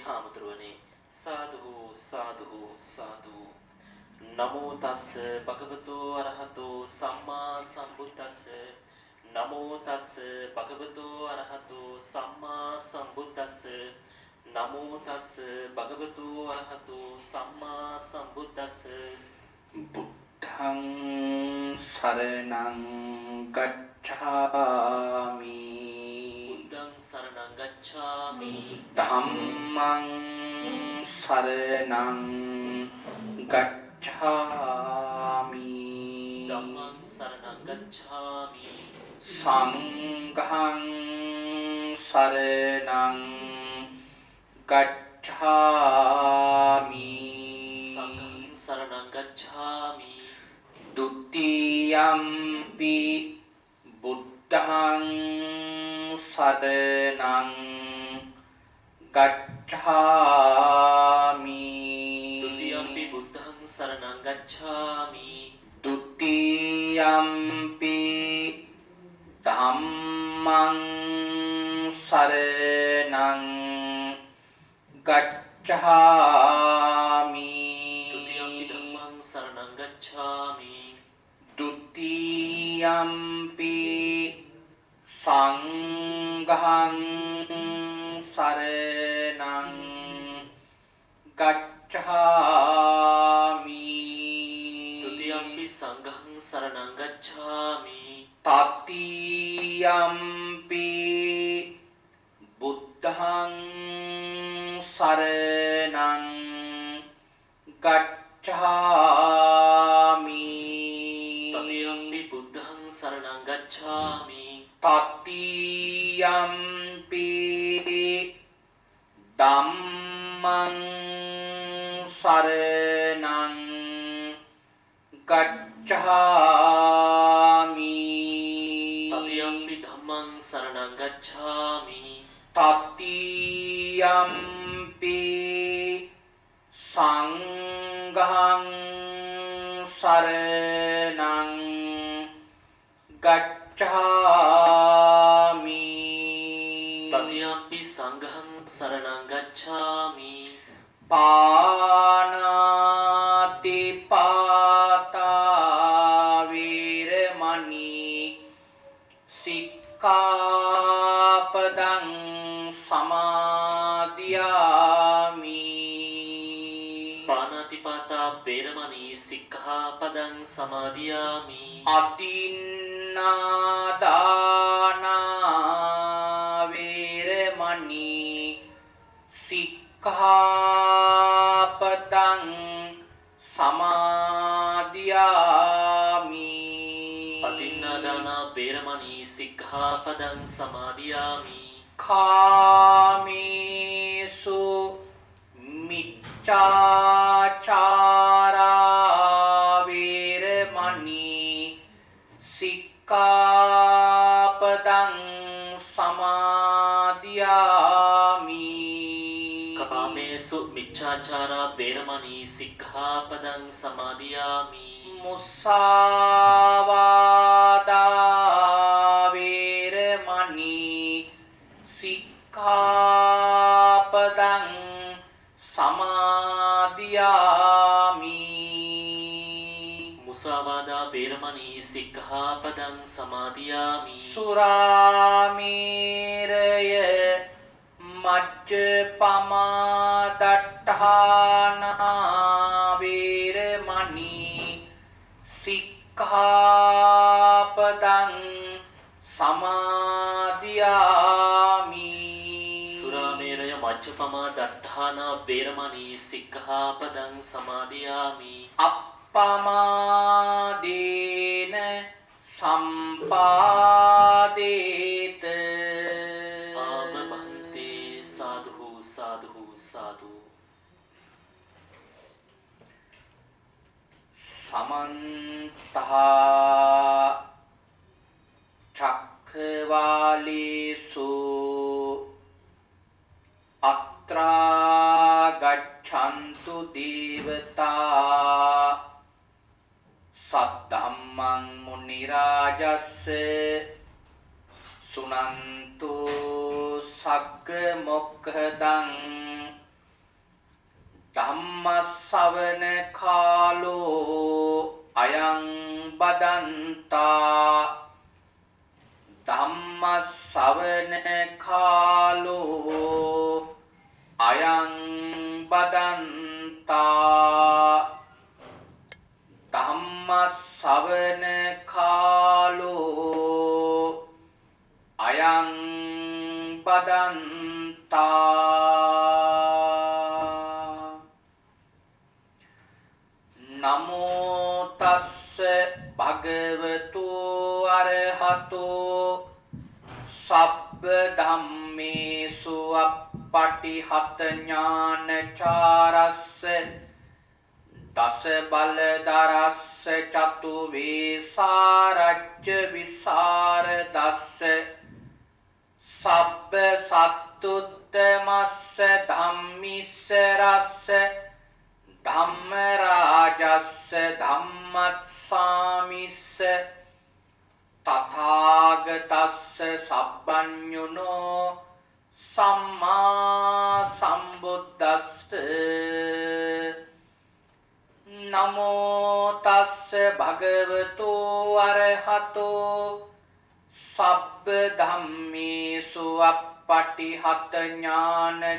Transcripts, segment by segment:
හාමුදුරුවනේ සාදු සාදු සාදු නමෝ තස් භගවතු අරහතෝ සම්මා සම්බුද්දස්ස නමෝ තස් භගවතු අරහතෝ සම්මා සම්බුද්දස්ස නමෝ තස් භගවතු අරහතෝ සම්මා සම්බුද්දස්ස බුද්ධං සරණං ගච්ඡාමි බුද්ධං සරණං ගච්ඡාමි ධම්මං සරණං ගච්ඡාමි ධම්මං සරණං ගච්ඡාමි සංඝං සරණං ගච්ඡාමි සංඝං සරණං ගච්ඡාමි ဒုတိယံ පි බුද්ධං සරණං ගච්ඡාමි ဒုတိယံ පි බුද්ධං සරණං ගච්ඡාමි ဒုတိယံ පි ධම්මං සරණං ගච්ඡාමි ဒုတိယံ පි ධම්මං සරණං ගච්ඡාමි ဒုတိယံ පි සංඝං සරණං ගච්ඡාමි ဒုတိယံ පි සංඝං සරණං ගච්ඡාමි တတိယံ පි බුද්ධං සරණං ගච්ඡාමි တတိယံ පි බුද්ධං සරණං ගච්ඡාමි တတိယံ පි ධම්මං සරණං ගච්ඡාමි တတိယံ පි ධම්මං සරණං ගච්ඡාමි တတိယံ පි සංඝං සරණං ගච්ඡාමි တတိယံ පි සංඝං සරණං ගච්ඡාමි පානාති පාතා වේරමණී සික්ඛාපදං සමාදියාමි පාණාතිපාතා වේරමණී සික්ඛාපදං සමාදියාමි අතින්නාදානා වේරමණී සික්ඛාපදං සමාදියාමි අතින්නාදානා වේරමණී සික්ඛාපදං සමාදියාමි කාමේසු මිච්ඡාචාරා වේරමණී සික්ඛාපදං සමාදියාමි කාමේසු මිච්ඡාචාරා වේරමණී සික්ඛාපදං සමාදියාමි මුසාවාදා වේරමණී සික්ඛාපදං සමාදියාමි මුසාවාදා වේරමණී සික්ඛාපදං සමාදියාමි සුරාමේරය මච්චපමා දට්ඨානා වේරමණී සික්ඛාපදං සමාදියාමි සුරාමේරය මච්චපමා දට්ඨානා වේරමණී සික්ඛාපදං සමාදියාමි අප්පමාදේන සම්පාදේත ආමබන්තේ සාදු සාදු සාදු සමන්ත චක්ඛවාලේසු අත්‍රා ගච්ඡන්තු දේවතා සද්ධම්මං මුනි රාජස්ස සුනන්තු සග්ග මොක්ඛදං ධම්මස්සවන කාලෝ අයං බදන්තා ධම්මස්සවන කාලෝ අයං බදන්තා ධම්මස්සවන කාලෝ අයං බදන්තා නමෝ තස්ස භගවතු අරහතෝ සබ්බ ධම්මේසු අප්පටිහත ඥානචාරස්ස දස බල දරස්ස චතු වේසාරච්ච විසර දස්ස සබ්බ සත්තුත්තමස්ස ධම්මිස්ස රස්ස ධම්ම රාජස්ස ධම්මස්සාමිස්ස තථාගතස්ස සබ්බඤුනෝ සම්මා සම්බුද්දස්ස නමෝ තස්ස භගවතු අරහතෝ සබ්බ ධම්මේසු අප්පටිහත ඥානචාරස්ස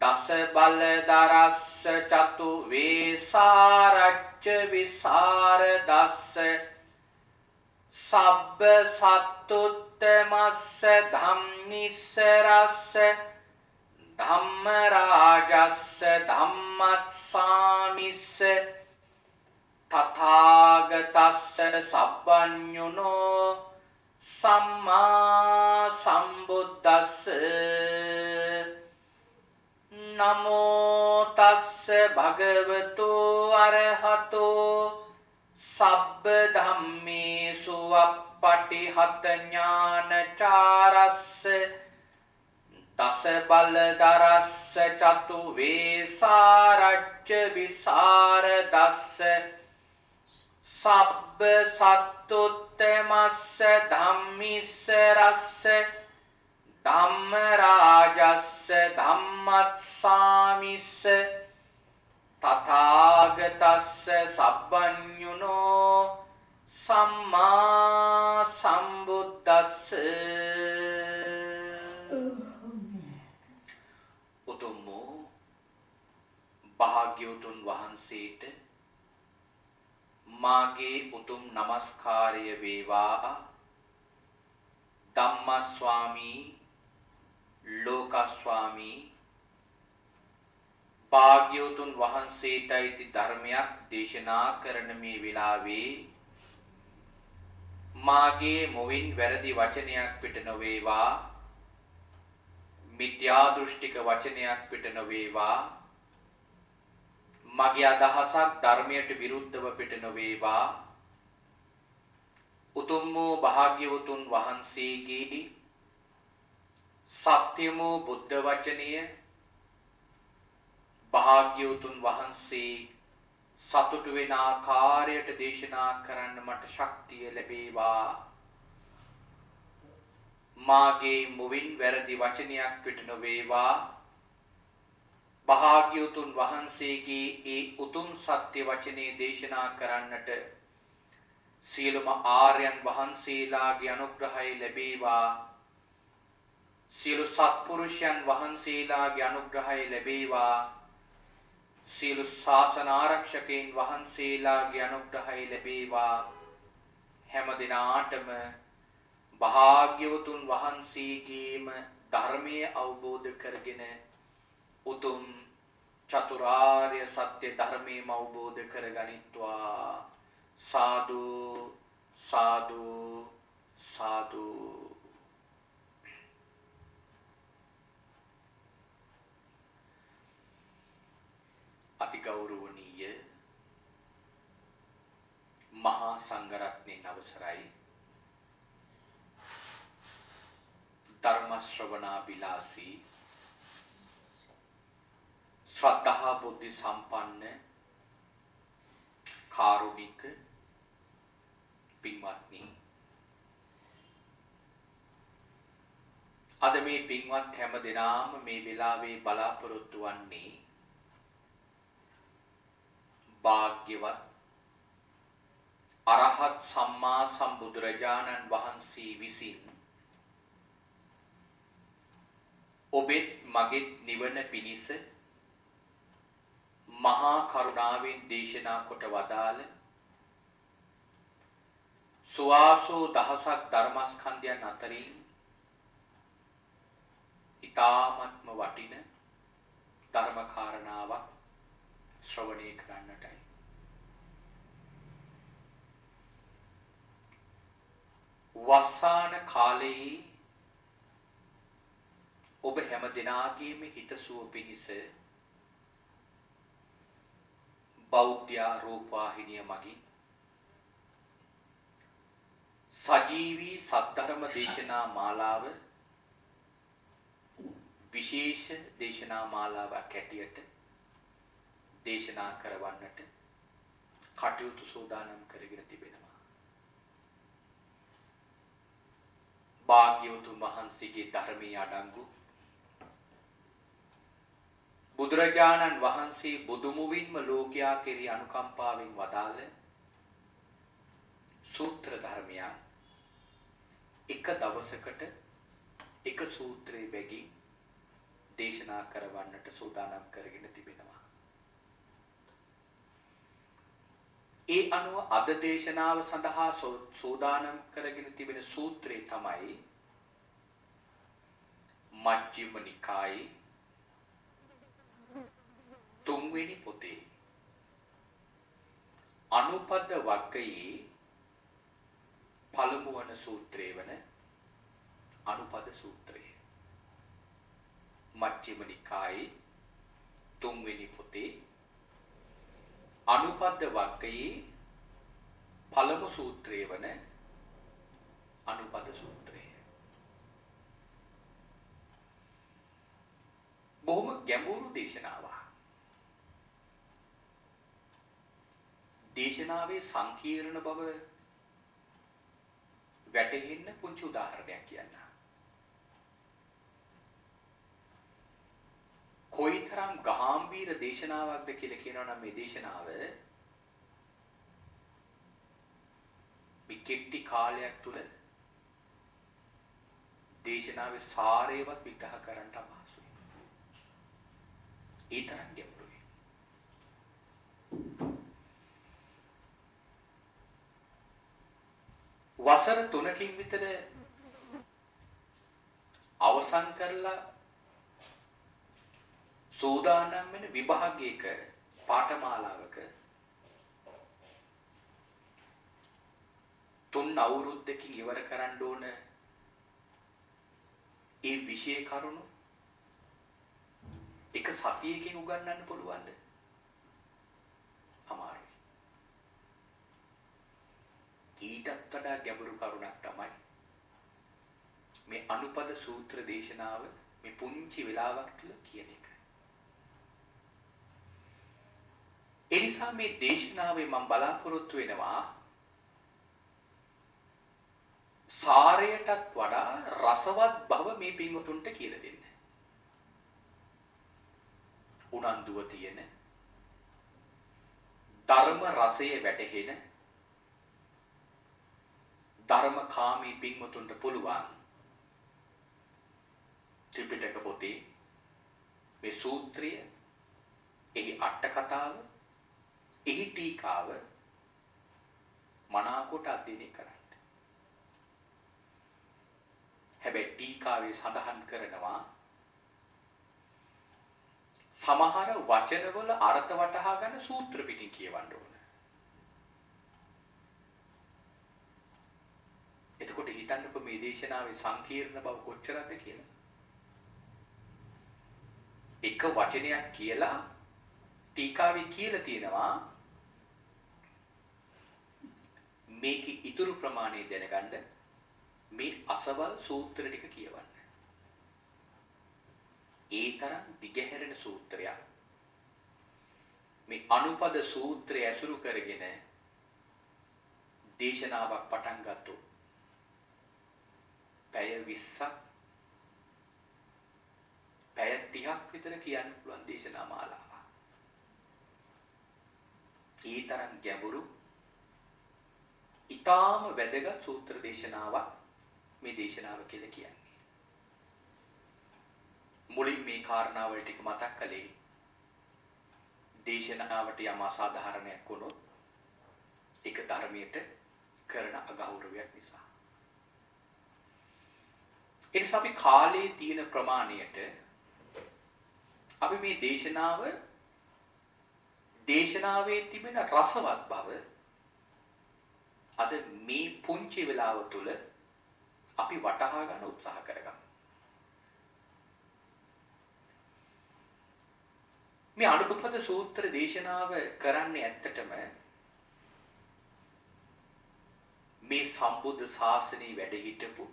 දස බල දරස්ස චතු වේසාරච්ච විසර දස්ස සබ්බ සත්තුත්තමස්ස ධම්මිස්ස රස්ස ධම්ම රාජස්ස ධම්මස්සාමිස්ස තථාගතස්ස සබ්බඤුනෝ සම්මා සම්බුද්දස්ස නමෝ තස්ස භගවතු අරහතෝ සබ්බ ධම්මේසු අප්පටිහත ඥානචාරස්ස දස බල දරස්ස චතු වේසාරච්ච විසර දස්ස සබ්බ සත්තුත්තමස්ස ධම්මිස්ස රස්ස ධම්ම රාජස්ස ධම්මස්සාමිස්ස තථාගතස්ස සබ්බඤුනෝ සම්මා සම්බුද්දස්ස උතුම් වූ භාග්‍යවතුන් වහන්සේට මාගේ උතුම් නමස්කාරය වේවා. ධම්මස්වාමී ලෝකස්වාමී භාග්‍යවතුන් වහන්සේටයි ධර්මයක් දේශනා කරන මේ වෙලාවේ මාගේ මොවින් වැරදි වචනයක් පිට නොවේවා, මිත්‍යා දෘෂ්ටික වචනයක් පිට නොවේවා, මගේ අදහසක් ධර්මයට විරුද්ධව පිට නොවේවා. උතුම් වූ භාග්‍යවතුන් වහන්සේගේ සත්‍යමෝ බුද්ධ වචනය භාග්‍යවතුන් වහන්සේ සතුටු වෙන ආකාරයට දේශනා කරන්න මට ශක්තිය ලැබේවා. මාගේ මුවින් වැරදි වචනයක් පිට නොවේවා. භාග්‍යවතුන් වහන්සේගේ ඒ උතුම් සත්‍ය වචනේ දේශනා කරන්නට සියලුම ආර්යයන් වහන්සේලාගේ අනුග්‍රහය ලැබේවා. සියලු සත්පුරුෂයන් වහන්සේලාගේ අනුග්‍රහය ලැබේවා. සියලු ශාසන ආරක්ෂකයන් වහන්සේලාගේ අනුග්‍රහය ලැබේවා. හැම දිනාටම භාග්‍යවතුන් වහන්සේගේම ධර්මයේ අවබෝධ කරගෙන උතුම් චතුරාර්ය සත්‍ය ධර්මයේම අවබෝධ කරගනිත්වා. සාදු සාදු සාදු. අතිගෞරවනීය මහා සංඝරත්නයන් අවසරයි. ධර්ම ශ්‍රවණාබිලාසී ශ්‍රද්ධා බුද්ධ සම්පන්න කාරුණික පින්වත්නි, අද මේ පින්වත් හැම දිනාම මේ වෙලාවේ බලාපොරොත්තු වන්නේ භාග්‍යවත් අරහත් සම්මා සම්බුදුරජාණන් වහන්සේ විසින් ඔබෙත් මගෙත් නිවන පිණිස මහා කරුණාවෙන් දේශනා කොට වදාළ සුවාසෝ දහසක් ධර්මස්කන්ධයන් අතරින් ඊ타ත්ම වටින ධර්ම කාරණාවක් ශ්‍රවණය කරන්නටයි. වස්සාන කාලයේ ඔබ හැම දිනාගේම හිතසුව පිණිස බෞද්ධ රූපවාහිනිය මගින් සජීවී සද්ධර්ම දේශනා මාලාව විශේෂ දේශනා මාලාවක් ඇටියට දේශනා කරවන්නට කටයුතු සූදානම් කරගෙන තිබෙනවා. භාග්‍යවතුන් වහන්සේගේ ධර්මයේ අඩංගු බුදුරජාණන් වහන්සේ බුදුමුවින්ම ලෝකයා කෙරෙහි අනුකම්පාවෙන් වදාළ සූත්‍ර ධර්මයන් එක දවසකට එක සූත්‍රයේ බැගින් දේශනා කරවන්නට සූදානම් කරගෙන තිබෙනවා. ඒ අනුව අද දේශනාව සඳහා සූදානම් කරගෙන තිබෙන සූත්‍රය තමයි මජ්ක්‍ධිම නිකායේ තුන්වෙනි පොතේ අනුපද වග්ගයේ පළමු වන සූත්‍රය වන අනුපද සූත්‍රය. මජ්ක්‍ධිම නිකායේ තුන්වෙනි පොතේ අනුපද වග්ගයේ පළමු සූත්‍රය වන අනුපද සූත්‍රය. බොහොම ගැඹුරු දේශනාවක්. දේශනාවේ සංකීර්ණ බව වැටහෙන්න පුංචි උදාහරණයක් කියන්න. කොයිතරම් ගාම්භීර දේශනාවක්ද කියලා කියනවා නම් මේ දේශනාව විකෙට්ටි කාලයක් තුල දේශනාවේ සාරේවත් විග්‍රහ කරන්න අපහසුයි. ඒ තරම් ගැඹුරුයි. වසර 3කින් විතර අවසන් කරලා සූදානම් වෙන විභාගයක පාඨමාලාවක 3 අවුරුද්දකින් ඉවර කරන්න ඕන ඒ විෂය කරුණු එක සතියකින් උගන්වන්න පුළුවන්ද? අමාරුයි. ඊටත් වඩා ගැඹුරු කරුණක් තමයි මේ අනුපද සූත්‍ර දේශනාව මේ පුංචි වෙලාවක් තුළ කියන එක. ඒ නිසා මේ දේශනාවේ මම බලාපොරොත්තු වෙනවා සාරයටත් වඩා රසවත් බව මේ පින්වතුන්ට කියලා දෙන්න. උනන්දුව තියෙන ධර්ම රසය වැටහෙන ධර්මකාමී පින්වතුන්ට පුළුවන් ත්‍රිපිටක පොතේ මේ සූත්‍රය, එහි අට කතාව, එහි ටීකාව මනාකොට අධ්‍යයනය කරන්න. හැබැයි ටීකාවේ සඳහන් කරනවා සමහර වචනවල අර්ථ වටහා ගන්න සූත්‍ර පිටින් කියවන්න ඕන. එතකොට හිතන්නකො මේ දේශනාවේ සංකීර්ණ බව කොච්චරද කියලා. එක වචනයක් කියලා ටීකාවේ කියලා තියෙනවා මේකේ ඉතුරු ප්‍රමාණය දැනගන්න මේ අසවල් සූත්‍ර ටික කියවන්න. ඒ තරම් දිගහැරෙන සූත්‍රයක්. මේ අනුපද සූත්‍රය ඇසුරු කරගෙන දේශනාවක් පටන් ගත්තොත් පැය 20ක් 30ක් විතර කියන්න පුළුවන් දේශනා මාලාවක්. ඒ තරම් ගැඹුරු ඊටාම වැදගත් සූත්‍ර දේශනාවක් මේ දේශනාව කියලා කියන්නේ. මුලින් මේ කාරණාවල් ටික මතක් කළේ දේශනාවට යම් අසාධාරණයක් වුණොත් ඒක ධර්මයට කරන අගෞරවයක් නිසා. ඒ නිසා අපි කාලේ තියෙන ප්‍රමාණයට අපි මේ දේශනාවේ තිබෙන රසවත් බව අද මේ පුංචි වෙලාව තුළ අපි වටහා ගන්න උත්සාහ කරගමු. මේ අනුපද සූත්‍ර දේශනාව කරන්නේ ඇත්තටම මේ සම්බුද්ධ ශාසනයේ වැඩ හිටපු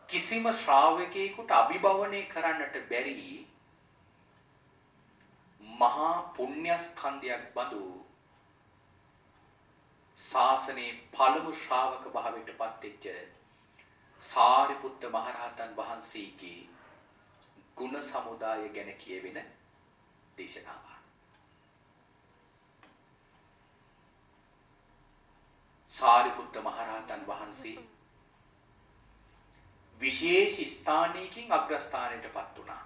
කිසිම ශ්‍රාවකයෙකුට අභිභවනය කරන්නට බැරි මහා පුණ්‍යස්කන්ධයක් බඳු ශාසනයේ පළමු ශ්‍රාවක භාවයට පත් වෙච්ච සාරිපුත්ත මහරහතන් වහන්සේගේ ගුණ සමුදාය ගැන කියවෙන දේශනාවක්. සාරිපුත්ත මහරහතන් වහන්සේ විශේෂ ස්ථානයකින් අග්‍රස්ථානයටපත් වුණා.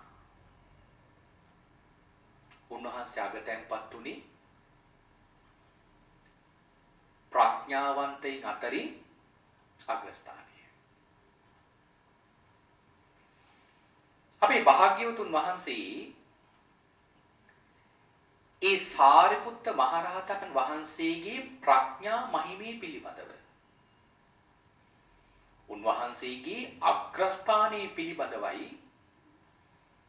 උන්වහන්සේ අගතැන්පත් වුණේ ප්‍රඥාවන්තයින් අතරින් අග්‍රස්ථානය. අපේ භාග්‍යවතුන් වහන්සේ ඒ සාරිපුත්ත මහරහතන් වහන්සේගේ ප්‍රඥා මහිමේ පිළිබඳව උන්වහන්සේගේ අග්‍රස්ථානයේ පිළිබඳවයි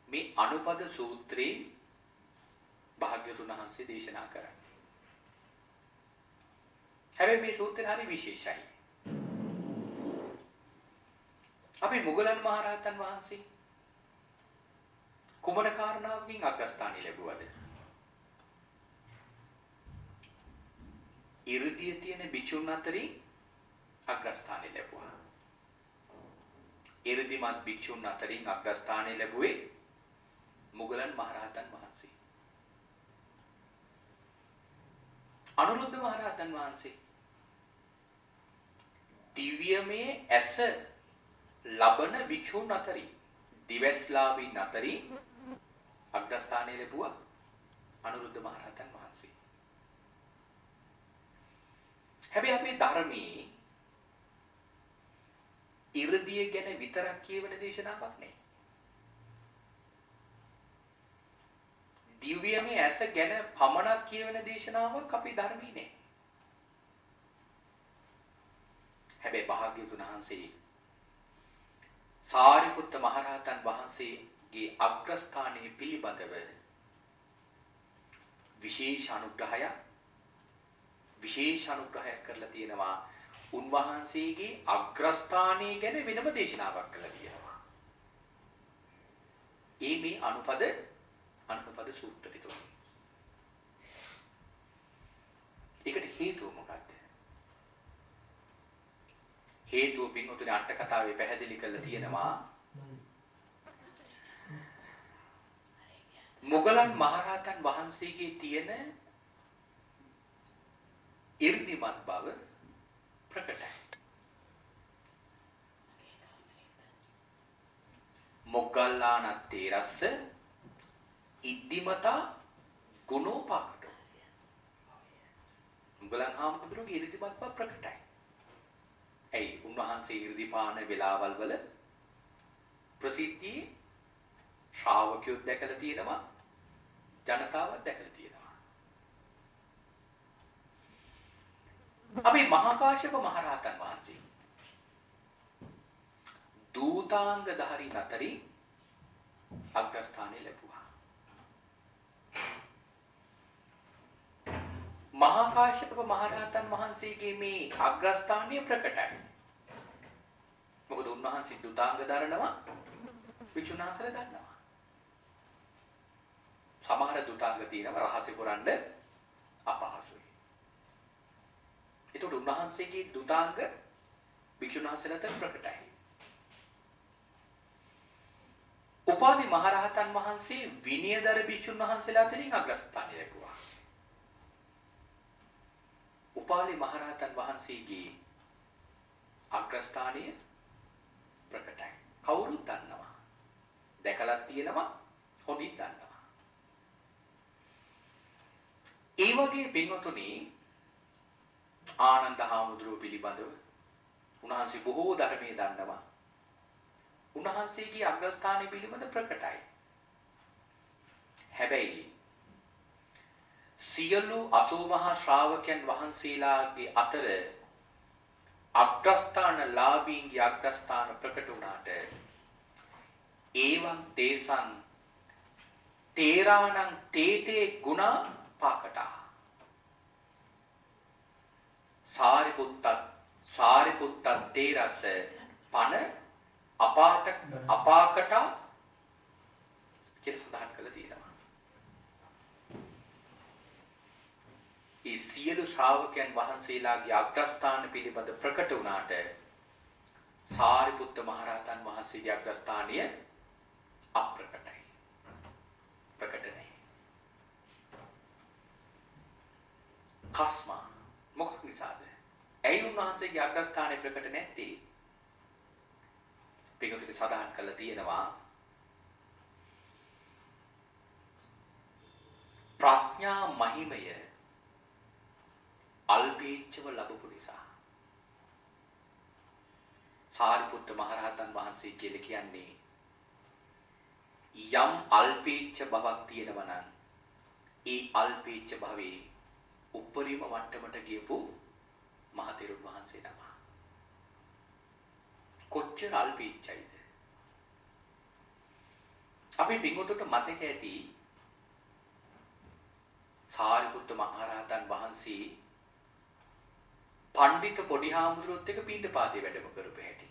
මේ අනුපද සූත්‍රයේ භාග්‍යවතුන් වහන්සේ දේශනා කරන්නේ. හැබැයි මේ සූත්‍රය හරි විශේෂයි. අපි මුගලන් මහරහතන් වහන්සේ කුමන කාරණාවකින් අග්‍රස්ථානය ලැබුවද? ඉර්ධිය තියෙන භික්ෂුන් අතරින් අග්‍රස්ථානය ලැබුවා. ඉර්ධිමත් භික්ෂුන් අතරින් අග්‍රස්ථානය ලැබුවේ මුගලන් මහරහතන් වහන්සේ. අනුරුද්ධ මහරහතන් වහන්සේ දිව්‍යමය ඇස ලබන භික්ෂුන් අතරින් දිවස්ලාවින් අතරින් අග්‍රස්ථානය ලැබුවා අනුරුද්ධ මහරහතන් වහන්සේ. හැබැයි අපේ ධර්මයේ ඉර්ධිය ගැන විතරක් කියවන දේශනාවක් නෙයි. දිව්‍යමය ඇස ගැන පමණක් කියවන දේශනාවක් අපේ ධර්මයේ නෙයි. හැබැයි භාග්‍යවතුන් වහන්සේ සාරිපුත්ත මහරහතන් වහන්සේගේ අග්‍රස්ථානයේ පිළිබඳව විශේෂ අනුග්‍රහයක් කරලා තියෙනවා. උන්වහන්සේගේ අග්‍රස්ථානයේ ගැන වෙනම දේශනාවක් කරලා තියෙනවා. ඒ මේ අනුපද සූත්‍රය තුල. ඒකට හේතුව මොකක්ද? හේතුව පින්වතුනි අට කතාවේ පැහැදිලි කරලා තියෙනවා. මුගලන් මහරහතන් වහන්සේගේ තියෙන ඉර්ධිමත් බව ප්‍රකටයි. මොග්ගල්ලානත්තේ රස්ස ඉද්ධිමතා ගුණෝපාකට. මුගලන් හාමුදුරුවෝගේ ඉර්ධිමත් බව ප්‍රකටයි. ඇයි උන්වහන්සේ ඉර්ධිපාන වෙලාවල් වල ප්‍රසිද්ධියේ ශ්‍රාවකයෝ දැකලා තියෙනවා, ජනතාවක් දැකලා තියෙනවා. අපි මහා කාශ්‍යප මහරහතන් වහන්සේ දූතාංග ධාරීන් අතරින් අග්‍රස්ථානය ලැබුවා. මහා කාශ්‍යප මහරහතන් වහන්සේගේ මේ අග්‍රස්ථානය ප්‍රකටයි. මොකද උන්වහන්සේ දූතාංග දරනවා, විචුනාසල දන්නවා. සමහර දූතාංග තියෙනවා රහසේ පුරන්න අපහසුයි. ඒකට උන්වහන්සේගේ දූතාංග විචුනාසලට ප්‍රකටයි. උපාලි මහරහතන් වහන්සේ විනයදර භික්ෂුන් වහන්සේලා අතරින් අග්‍රස්ථානය ලැබුවා. උපාලි මහරහතන් වහන්සේගේ අග්‍රස්ථානය ප්‍රකටයි. කවුරුත් දන්නවා. දැකලා තියෙනවා, හොඳින් දන්නවා. ඒ වගේ පින්වතුනි ආනන්ද හාමුදුරුවෝ පිළිබඳව උන්වහන්සේ බොහෝ ධර්මයේ දන්නවා. උන්වහන්සේගේ අග්‍රස්ථානය පිළිබඳ ප්‍රකටයි. හැබැයි සියලු 80 මහා ශ්‍රාවකයන් වහන්සේලාගේ අතර අග්‍රස්ථාන ලාභීන්ගේ අග්‍රස්ථාන ප්‍රකට වුණාට ඒවං තේසං තේරාණං තේතේ ගුණා පාකටා සාරිපුත්තත් තේරස පන අපාකටා කියලා සඳහන් කළා තියෙනවා. ඒ සියලු ශ්‍රාවකයන් වහන්සේලාගේ අග්‍රස්ථාන පිළිබඳ ප්‍රකට වුණාට සාරිපුත්ත මහරහතන් වහන්සේගේ අග්‍රස්ථානය අප්‍රකටයි. ප්‍රකට නැහැ. කස්මා මොකක් නිසාද? ඇයි උන්වහන්සේගේ අග්‍රස්ථානය ප්‍රකට නැත්තේ? පිටුපිට සඳහන් කරලා තියෙනවා ප්‍රඥා මහිමය අල්පීච්ඡව ලැබපු නිසා. සාරිපුත්ත මහරහතන් වහන්සේ කියලා කියන්නේ යම් අල්පීච්ඡ බවක් තියෙනවා නම් ඒ අල්පීච්ඡ භවයේ උපරිම වට්ටමට ගියපු මහතෙරුන් වහන්සේ නම. කොච්චර අල්පීච්ඡයිද? අපි පිටුට මතක ඇති සාරිපුත්ත මහරහතන් වහන්සේ පඬිත පොඩි හාමුදුරුවොත් එක්ක පිණ්ඩපාතේ වැඩම කරපු හැටි.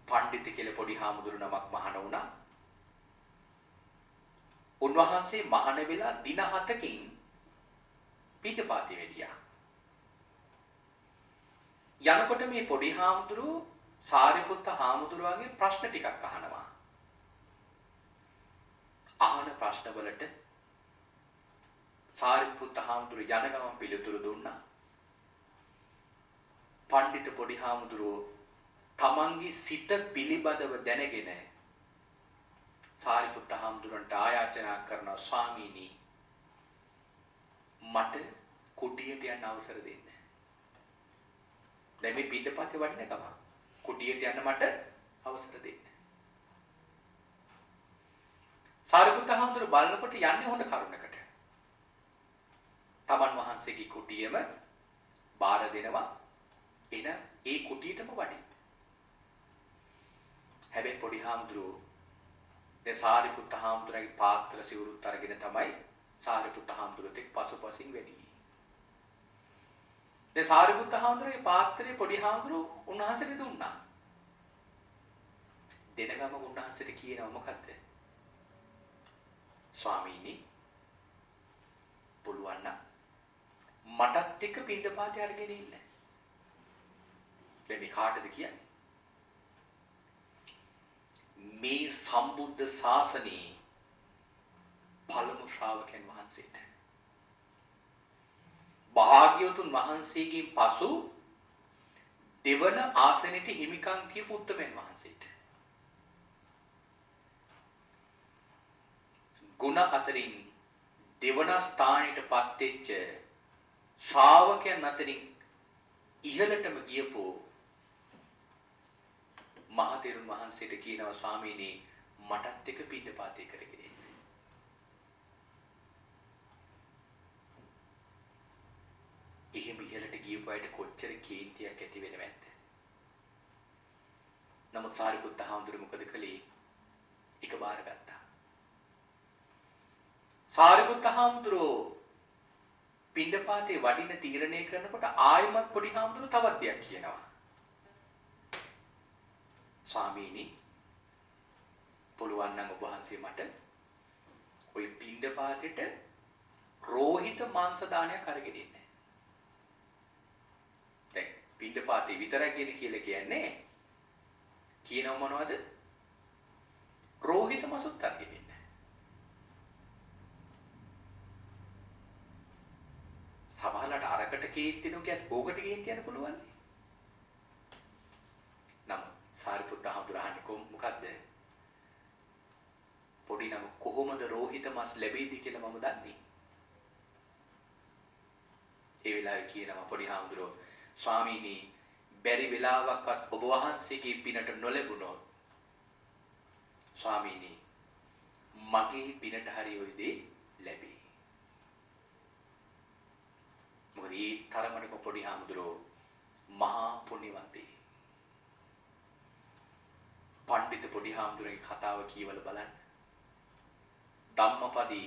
පඬිත කියලා පොඩි හාමුදුරු නමක් මහාන වුණා. උන්වහන්සේ මහාන වෙලා දින 7කින් පිණ්ඩපාතේ වැඩියා. යනකොට මේ පොඩි හාමුදුරුවෝ සාරිපුත්ත හාමුදුරුවන්ගේ ප්‍රශ්න ටිකක් අහනවා. අහන ප්‍රශ්න වලට සාරිපුත්ත හාමුදුරුවෝ යන ගමන් පිළිතුරු දුන්නා. පඬිත පොඩි හාමුදුරුවෝ තමන්ගේ සිත පිළිබඳව දැනගෙන සාරිපුත්ත හාමුදුරන්ට ආයාචනා කරනවා, ස්වාමීනි මට කුටියට යන්න අවසර දෙන්න. දැන් මේ පිටපතේ වඩින ගම කුටියට යන්න මට අවසර දෙන්න. සාරිපුත්ත හාමුදුරුවෝ බලනකොට යන්නේ හොඳ කරුණකට. තමන් වහන්සේගේ කුටියම බාර දෙනවා. එන ඒ කුටියටම වඩින්න. හැබැයි පොඩි හාමුදුරුවෝ දැන් සාරිපුත්ත හාමුදුරුවන්ගේ පාත්‍ර සිවුරුත් අරගෙන තමයි සාරිපුත්ත හාමුදුරුවෝත් එක්ක පසුපසින් වැඩි. දැන් සාරිපුත්ත හාමුදුරුවන්ගේ පාත්‍රය පොඩි හාමුදුරුවෝ උන්වහන්සේට දුන්නා. දෙන ගම උන්වහන්සේට කියනවා මොකද්ද? ස්වාමීනි පුළුවන් නම් මටත් එක්ක පිණ්ඩපාතේ අරගෙන ඉන්න. දැන් මේ කාටද කියන්නේ? මේ සම්බුද්ධ ශාසනයේ පළමු ශ්‍රාවකයන් වහන්සේට භාග්‍යවතුන් වහන්සේගෙන් පසු දෙවන ආසනෙට හිමිකම් කියපු උත්තමයන් වහන්සේට ගුණ අතරින් දෙවන ස්ථානයට පත් වෙච්ච ශ්‍රාවකයන් අතරින් ඉහළටම ගියපු මහතෙරුන් වහන්සේට කියනවා, ස්වාමීනි මටත් එක පිටපාතේ කරගෙන ඉන්න. එහෙම ඉහළට ගියපු අයට කොච්චර කේන්තියක් ඇති වෙනවද? නමුත් සාරිපුත්ත හාමුදුරුවෝ මොකද කළේ? එක බාරගත්තා. සාරිපුත්ත හාමුදුරුවෝ පිටපාතේ වඩින තීරණය කරනකොට ආයමත් පොඩි හාමුදුරුවෝ තවත් දෙයක් කියනවා. ස්වාමීනි පුළුවන් නම් ඔබ වහන්සේ මට ওই පිණ්ඩපාතෙට රෝහිත මාංශ දානයක් අරගෙන ඉන්න. දැන් පිණ්ඩපාතේ විතරක් ගෙන කියලා කියන්නේ කියනව මොනවද? කේන්ති දෙනවා කියත් ඕකට කේන්ති යන්න පුළුවන්. නම් සාරිපුත්ත හඳුරන්නේ මොකද්ද? පොඩි නම කොහොමද රෝහිත මස් ලැබෙයිද කියලා මම දන්නේ. ඒ වෙලාවේ කියනවා පොඩි හාමුදුරුවෝ ස්වාමීනි බැරි වෙලාවක්වත් ඔබ වහන්සේගේ පිනට නොලැබුණොත් ස්වාමීනි මගේ පිනට හරි ওই දේ ලැබේ. මොකද මේ තරමටම පොඩි හාමුදුරුවෝ මහා පුණ්‍යවන්තේ. පඬිතු පොඩි හාමුදුරුවන්ගේ කතාව කියවල බලන්න. ධම්මපදී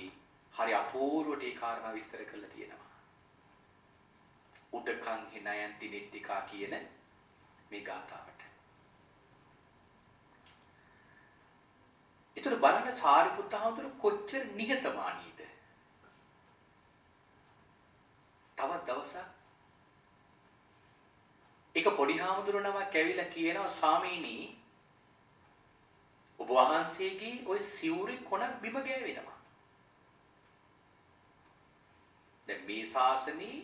හරි අපූර්වට ඒ කාරණා විස්තර කරලා තියෙනවා. උඩකං හිනයන්ති නිට්ටිකා කියන මේ ගාථාවට. ඒතර බලන්න සාරිපුත්ත හාමුදුරුවෝ කොච්චර නිහතමානීද. තවත් දවසක් එක පොඩි හාමුදුරුවෝ නමක් ඇවිල්ලා කියනවා ස්වාමීනි ඔබ වහන්සේගේ ওই සිවුරේ කොනක් බිම ගෑවෙනවා. දැන් මේ ශාසනයේ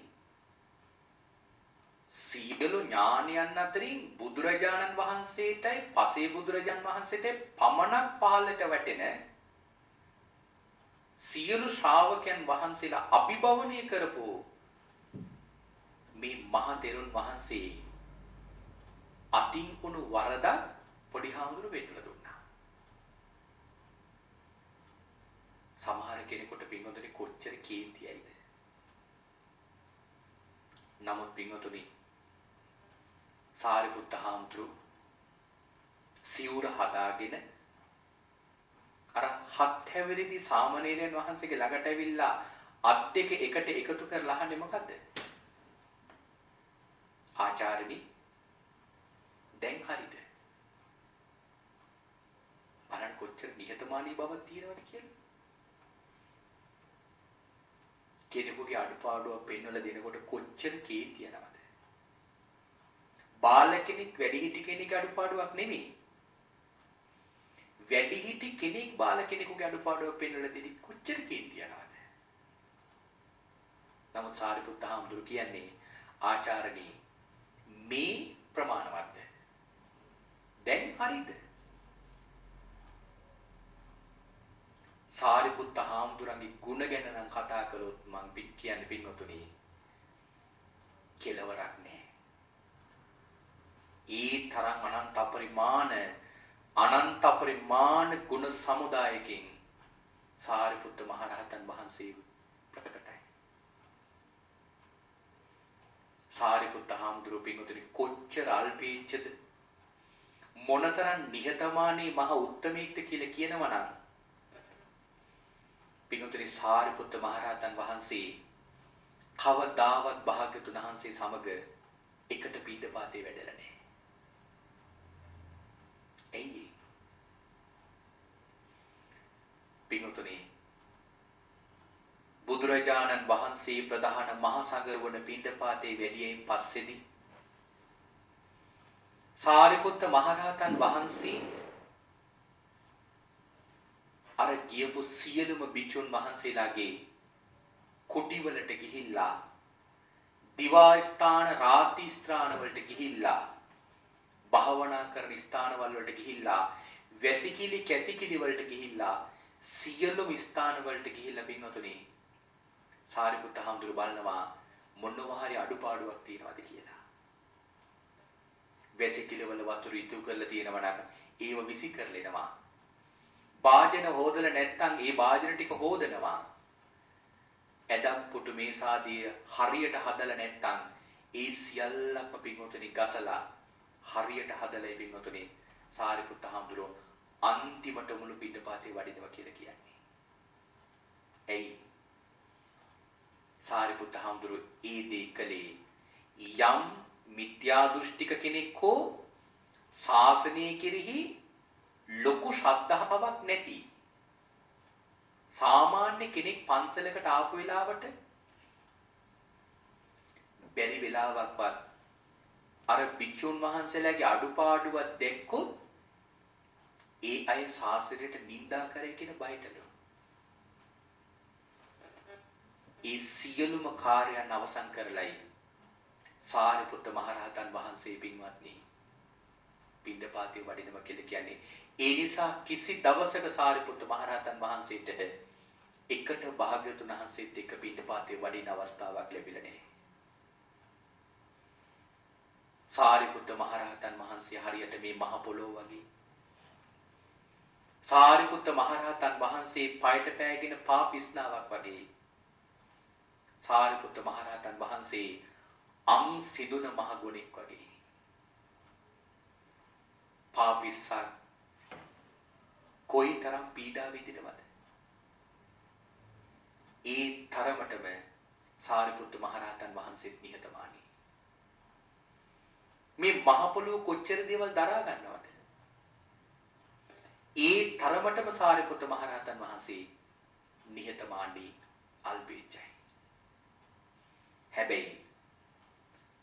සියලු ඥානයන් අතරින් බුදුරජාණන් වහන්සේටයි පසේ බුදුරජාණන් වහන්සේට පමණක් පහළට වැටෙන සියලු ශ්‍රාවකයන් වහන්සේලා අභිභවනය කරපු මේ මහ තෙරුන් වහන්සේ අතින් උණු වරදක් පොඩි හාමුදුරු වෙන්නලා දුන්නා. සමහර කෙනෙකුට පින්වතුනි කොච්චර කීර්තියයිද. නමුත් පින්වතුනි සාරිපුත්ත හාමුදුරු සිවුර හදාගෙන අර හත් හැවිරිදි සාමණේරයන් වහන්සේගේ ළඟට ඇවිල්ලා අත් දෙක එකට එකතු කරලා අහන්නේ මොකද්ද? ආචාර්යනි දැන් හරිද? බලන්න කොච්චර නිහතමානී බවක් තියෙනවද කියලා. කෙනෙකුගේ අඩුපාඩුවක් පෙන්වලා දෙනකොට කොච්චර කීර්තිය යනවද? බාල කෙනෙක් වැඩිහිටි කෙනෙක්ගේ අඩුපාඩුවක් නෙමෙයි. වැඩිහිටි කෙනෙක් බාල කෙනෙකුගේ අඩුපාඩුවක් පෙන්වලා දෙනි කොච්චර කීර්තිය යනවද? නමුත් සාරිපුත්ත හාමුදුරු කියන්නේ ආචාර්යනි මේ ප්‍රමාණවත්ද? දැන් හරිද? සාරිපුත්ත හාමුදුරන්ගේ ගුණ ගැන නම් කතා කළොත් මං කියන්නේ පින්වතුනි කෙලවරක් නෑ. ඒ තරම් අනන්ත පරිමාණ ගුණ සමුදායකින් සාරිපුත්ත මහ රහතන් වහන්සේ ප්‍රකටයි. සාරිපුත්ත හාමුදුරුවෝ පින්වතුනි කොච්චර අල්පීච්ඡද මොනතරම් නිහතමානී මහ උත්තමීක්ද කියලා කියනවා නම් පින්වතුනි සාරිපුත්ත මහ රහතන් වහන්සේ කවදාවත් භාග්‍යතුන් වහන්සේ සමග එකට පිටපාතේ වැඩලා නැහැ. ඇයි? පින්වතුනි බුදුරජාණන් වහන්සේ ප්‍රධාන මහා සංඝරවණ පිටපාතේ වැඩියෙන් පස්සේදී සාරිපුත්ත මහ රහතන් වහන්සේ අර ගියපු සියලුම භික්ෂුන් වහන්සේලාගේ කුටිවලට ගිහිල්ලා දිවා ස්ථාන රාත්‍රී ස්ථාන වලට ගිහිල්ලා භාවනා කරන ස්ථානවල වලට ගිහිල්ලා වැසිකිලි කැසිකිලි වලට ගිහිල්ලා සියලුම ස්ථාන වලට ගිහිල්ලා පින්වතුනි සාරිපුත්ත හාමුදුරු බලනවා මොනවා හරි අඩුපාඩුවක් තියෙනවද කියලා. වැසිකිලි වල වතුර ඉතුරු කරලා තියෙනවා නම් ඒව විසි කරලෙනවා. වාජන හොදලා නැත්නම් ඒ වාජන ටික හොදනවා. ඇදම් පුටු මේසාදී හරියට හදලා නැත්නම් ඒ සියල්ලම පින්වතුනි ගසලා හරියට හදලා ඒ පින්වතුනි සාරිපුත්ත හාමුදුරුවෝ අන්තිමට මුළු පිටපාතේ වඩිනවා කියලා කියන්නේ. එයි සාරිපුත්ත හාමුදුරුවෝ ඒ දේ කලේ යම් මිත්‍යා දෘෂ්ටික කෙනෙක් හෝ ශාසනය කෙරෙහි ලොකු ශ්‍රද්ධාවක් නැති සාමාන්‍ය කෙනෙක් පන්සලකට ආපු වෙලාවට බැරි වෙලාවක්වත් අර භික්ෂුන් වහන්සේලාගේ අඩුපාඩුවක් දැක්කොත් ඒ අය ශාසනයට නිඳා කරයි කියන බයටලු. ඒ සියලුම කාර්යයන් අවසන් කරලයි සාරිපුත්ත මහරහතන් වහන්සේ පින්වත්නි පින්ඩපාතේ වඩිනවා කියලා කියන්නේ ඒ නිසා කිසි දවසක සාරිපුත්ත මහරහතන් වහන්සේට එකට භාග්‍යවතුන් වහන්සේත් එක්ක පින්ඩපාතේ වඩින අවස්ථාවක් ලැබිලා නැහැ. සාරිපුත්ත මහරහතන් වහන්සේ හරියට මේ මහ පොළොව වගේ. සාරිපුත්ත මහරහතන් වහන්සේ පයට පෑගෙන පා පිස්නාවක් වගේ. සාරිපුත්ත මහරහතන් වහන්සේ අම් සිදුන මහ ගුණෙක් වගේ. පා පිස්සක් කොයිතරම් පීඩා විඳිනවද? ඒ තරමටම සාරිපුත්ත මහරහතන් වහන්සේත් නිහතමානී. මේ මහ පොළොව කොච්චර දේවල් දරා ගන්නවද? ඒ තරමටම සාරිපුත්ත මහරහතන් වහන්සේ නිහතමානී අල්පේච්චයි. හැබැයි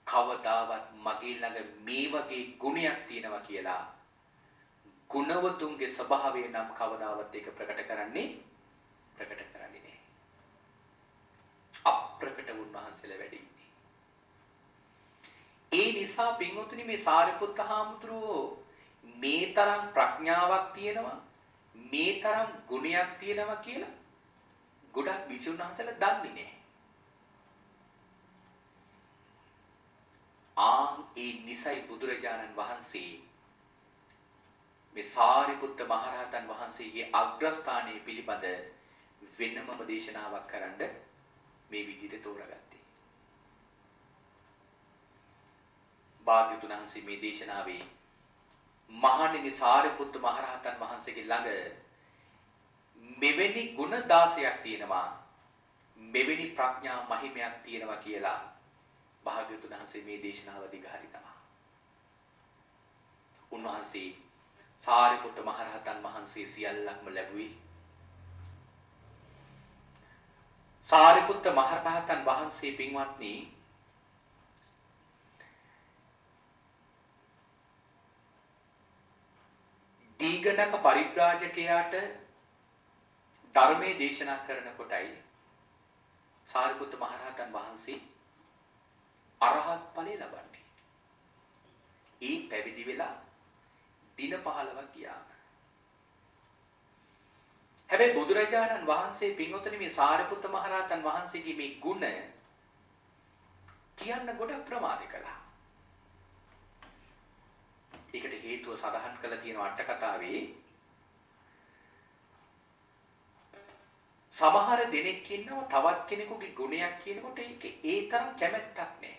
කවදාවත් මගේ ළඟ මේ වගේ ගුණයක් තියෙනවා කියලා ගුණවතුන්ගේ ස්වභාවය නම් කවදාවත් ඒක ප්‍රකට කරන්නේ නැහැ. අප්‍රකට උන්වහන්සේලා වැඩි ඉන්නේ. ඒ නිසා පින්වතුනි මේ සාරිපුත්ත හාමුදුරුවෝ මේ තරම් ප්‍රඥාවක් තියෙනවා මේ තරම් ගුණයක් තියෙනවා කියලා ගොඩක් විචුන් වහන්සේලා දන්නේ නැහැ. ඒ නිසයි බුදුරජාණන් වහන්සේ මේ සාරිපුත්ත මහරහතන් වහන්සේගේ අග්‍රස්ථානයේ පිළිබඳ වෙනමම දේශනාවක් කරන්න මේ විදිහට තෝරගත්තේ. භාග්‍යවතුන් වහන්සේ මේ දේශනාවේ මහණෙනි සාරිපුත්ත මහරහතන් වහන්සේගේ ළඟ මෙවැනි ගුණ 16ක් තියෙනවා මෙවැනි ප්‍රඥා මහිමයක් තියෙනවා කියලා භාග්‍යවතුන් වහන්සේ මේ දේශනාව දිගහරිනවා. උන්වහන්සේ සාරිපුත්ත මහරහතන් වහන්සේ සියල්ලක්ම ලැබුවේ සාරිපුත්ත මහරහතන් වහන්සේ පින්වත්නි දීඝනක පරිබ්‍රාජකයාට ධර්මයේ දේශනා කරන කොටයි සාරිපුත්ත මහරහතන් වහන්සේ අරහත් ඵලය ලබන්නේ. ඒ පැවිදි වෙලා දින 15ක් ගියාම. හැබැයි බුදුරජාණන් වහන්සේ පින්වතුනි මේ සාරිපුත්ත මහරහතන් වහන්සේගේ මේ ගුණ කියන්න ගොඩක් ප්‍රමාද කළා. ඒකට හේතුව සඳහන් කරලා තියෙන අට කතාවේ සමහර දෙනෙක් ඉන්නවා තවත් කෙනෙකුගේ ගුණයක් කියනකොට ඒක ඒ තරම් කැමැත්තක් නැහැ.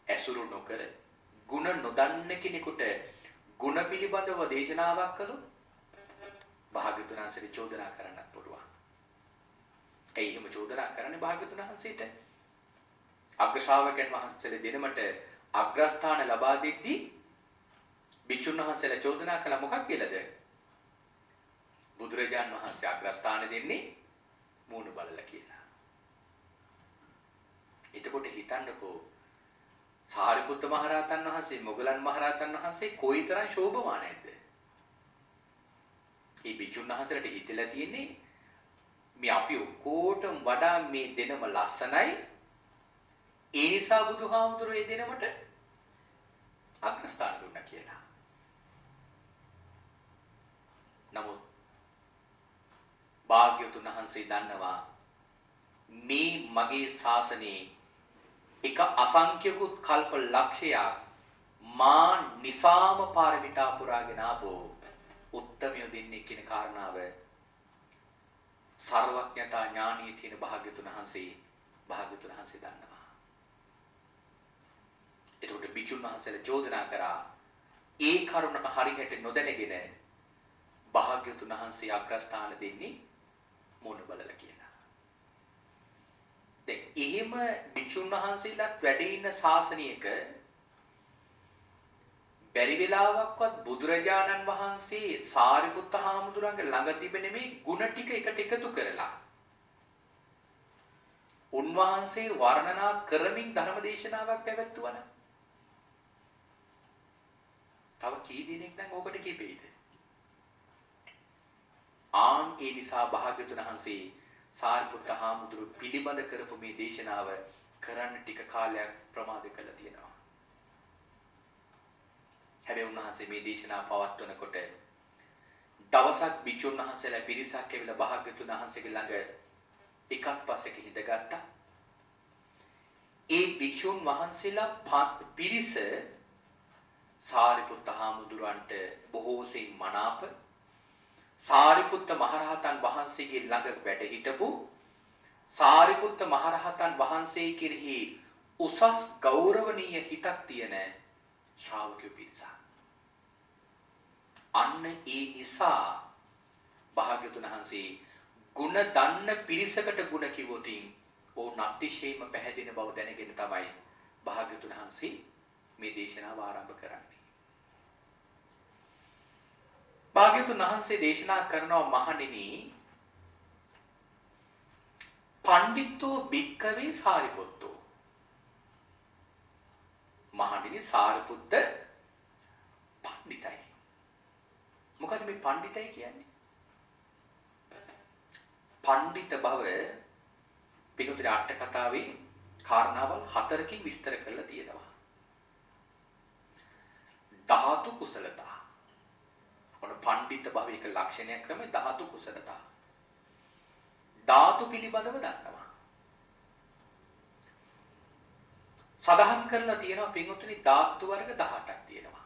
ඇසුරු නොකර ගුණ නොදන්න කෙනෙකුට ගුණ පිළිබඳව දේශනාවක් කළොත් භාග්‍යවතුන් වහන්සේට චෝදනා කරන්නත් පුළුවන්. ඒ එහෙම චෝදනා කරන්නේ භාග්‍යවතුන් වහන්සේට අග්‍ර ශ්‍රාවකයන් වහන්සේලා දෙනමට අග්‍රස්ථාන ලබා දෙද්දී භික්ෂුන් වහන්සේලා චෝදනා කළා මොකක් කියලාද? බුදුරජාන් වහන්සේ අග්‍රස්ථාන දෙන්නේ මූණ බලලා කියලා. එතකොට හිතන්නකෝ සාරිපුත්ත මහරහතන් වහන්සේ මොගලන් මහරහතන් වහන්සේ කොයිතරම් ශෝභමානයිද? මේ භික්ෂුන් වහන්සේලාට හිතලා තියෙන්නේ මේ අපි ඔක්කොටම වඩා මේ දෙනම ලස්සනයි. ඒ නිසා බුදුහාමුදුරුවෝ මේ දෙනමට අග්‍රස්ථාන දුන්නා කියලා. නමුත් භාග්‍යවතුන් වහන්සේ දන්නවා මේ මගේ ශාසනයේ එක අසංඛ්‍යකුත් කල්ප ලක්ෂයක් මා නිසාම පාරමිතා පුරාගෙන ආපෝ උත්තමයෝ දෙන්නේ කියන කාරණාව සර්වඥතා ඥානීය තියෙන භාග්‍යවතුන් වහන්සේ දන්නවා. එතකොට භික්ෂුන් වහන්සේලා චෝදනා කරා ඒ කරුණ හරියට නොදැනගෙන භාග්‍යවතුන් වහන්සේ අග්‍රස්ථාන දෙන්නේ මොන බලලා කියලා. දැන් එහෙම භික්ෂුන් වහන්සේලාත් වැඩ ඉන්න ශාසනයක බැරි වෙලාවක්වත් බුදුරජාණන් වහන්සේ සාරිපුත්ත හාමුදුරන්ගේ ළඟ තිබෙන මේ ಗುಣ ටික එකට එකතු කරලා උන්වහන්සේ වර්ණනා කරමින් ධර්ම දේශනාවක් පැවැත්වුවා. තව කී දිනක් නම් ඕකට කිපෙයිද? ඒ නිසා භාග්‍යවතුන් වහන්සේ සාරිපුත්ත හාමුදුරුවෝ පිළිබඳ කරපු මේ දේශනාව කරන්න ටික කාලයක් ප්‍රමාද කළා තියෙනවා. හැබැයි උන්වහන්සේ මේ දේශනාව පවත්වනකොට දවසක් භික්ෂුන් වහන්සේලා පිරිසක් ඇවිල්ලා භාග්‍යතුන් වහන්සේගේ ළඟ එකක් පස්සක හිඳගත්තා. ඒ භික්ෂුන් වහන්සේලා පිරිස සාරිපුත්ත හාමුදුරන්ට බොහෝ සෙයින් මනාප, සාරිපුත්ත මහරහතන් වහන්සේගේ ළඟ වැඩ හිටපු, සාරිපුත්ත මහරහතන් වහන්සේ කෙරෙහි උසස් ගෞරවනීය හිතක් තියෙන ශ්‍රාවකයෝ පිරිසක්. අන්න ඒ නිසා භාග්‍යතුන් වහන්සේ ගුණ දන්න පිරිසකට ගුණ කිව්වොතින් ඕන අතිශයින්ම පැහැදින බව දැනගෙන තමයි භාග්‍යතුන් වහන්සේ මේ දේශනාව ආරම්භ කරන්නේ. භාග්‍යතුන් වහන්සේ දේශනා කරනවා මහණෙනි, පණ්ඩිතෝ භික්ඛවේ සාරිපුත්තෝ. මහණෙනි සාරිපුත්ත පණ්ඩිතයි. මොකද මේ පණ්ඩිතයි කියන්නේ? පණ්ඩිත බව පිටුපිට අට කතාවේ කාරණාවල් 4කින් විස්තර කරලා තියෙනවා. ධාතු කුසලතා. ඔන්න පණ්ඩිත භවයක ලක්ෂණයක් තමයි ධාතු කුසලතා. ධාතු පිළිබඳව දන්නවා. සඳහන් කරලා තියෙනවා පින්වතුනි ධාතු වර්ග 18ක් තියෙනවා.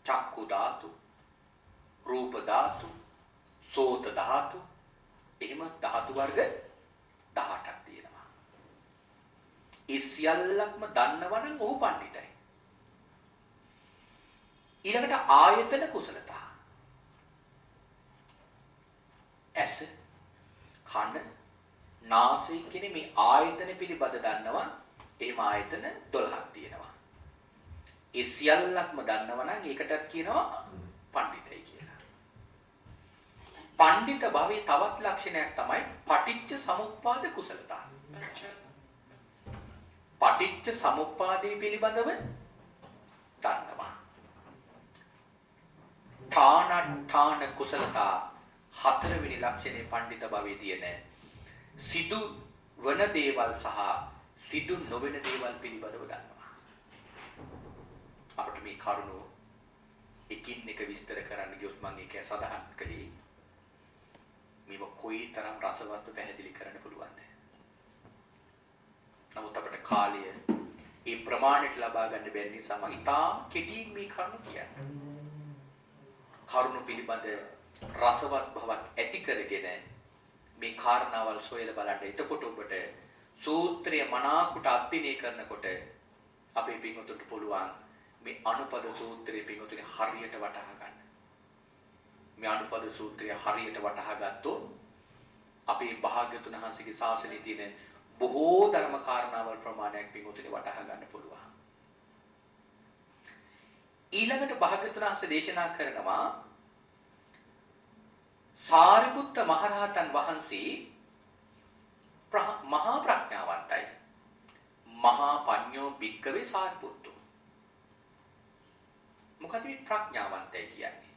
චක්කු ධාතු, රූප ධාතු, සෝත ධාතු, එහෙම ධාතු වර්ග 18ක් තියෙනවා. ඒ සියල්ලක්ම දන්නවනම් ඔහු පණ්ඩිතයි. ඊළඟට ආයතන කුසලතා. ඇස, කන, නාසය කියන මේ ආයතන පිළිබඳ දන්නවා. එහෙම ආයතන 12ක් තියෙනවා. ඒ සියල්ලක්ම දන්නවනම් ඒකටත් කියනවා පණ්ඩිතයි කියලා. පණ්ඩිත භවයේ තවත් ලක්ෂණයක් තමයි පටිච්ච සමුප්පාද කුසලතා. පටිච්ච සමුප්පාදයේ පිළිබඳව දන්නවා. ඨාන කුසලතා හතරවෙනි ලක්ෂණේ පණ්ඩිත භවයේ තියෙන සිදු වන දේවල් සහ සිදු නොවන දේවල් පිළිබඳව දන්නවා. අපිට මේ කරුණෝ එකින් එක විස්තර කරන්න ගියොත් මම ඒක සඳහන් කළේ මේව කොයිතරම් රසවත්ව පැහැදිලි කරන්න පුළුවන්ද? නමුත් අපිට කාලය ඒ ප්‍රමාණයට ලබා ගන්න බැරි නිසා මම ඉතාම කෙටියෙන් මේ කරුණු කියන්නේ. කරුණු පිළිබඳ රසවත් බවක් ඇති කරගෙන මේ කාරණාවල් සොයලා බලන්න. එතකොට ඔබට සූත්‍රය මනාකොට අධ්‍යයනය කරනකොට අපේ පින්වතුන්ට පුළුවන් මේ අනුපද සූත්‍රයේ පින්වතුනි හරියට වටහා ගන්න. මේ අනුපද සූත්‍රය හරියට වටහා ගත්තොත් අපේ භාග්‍යතුන් වහන්සේගේ ශාසනයේ තියෙන බොහෝ ධර්ම කාරණාවල් ප්‍රමාණයක් පින්වතුනි වටහා ගන්න පුළුවන්. ඊළඟට භාග්‍යතුන් වහන්සේ දේශනා කරනවා සාරිපුත්ත මහරහතන් වහන්සේ මහා ප්‍රඥාවන්තයි. මහා පඤ්ඤෝ භික්ඛවේ සාරිපුත්තෝ. මොකද මේ ප්‍රඥාවන්තය කියන්නේ?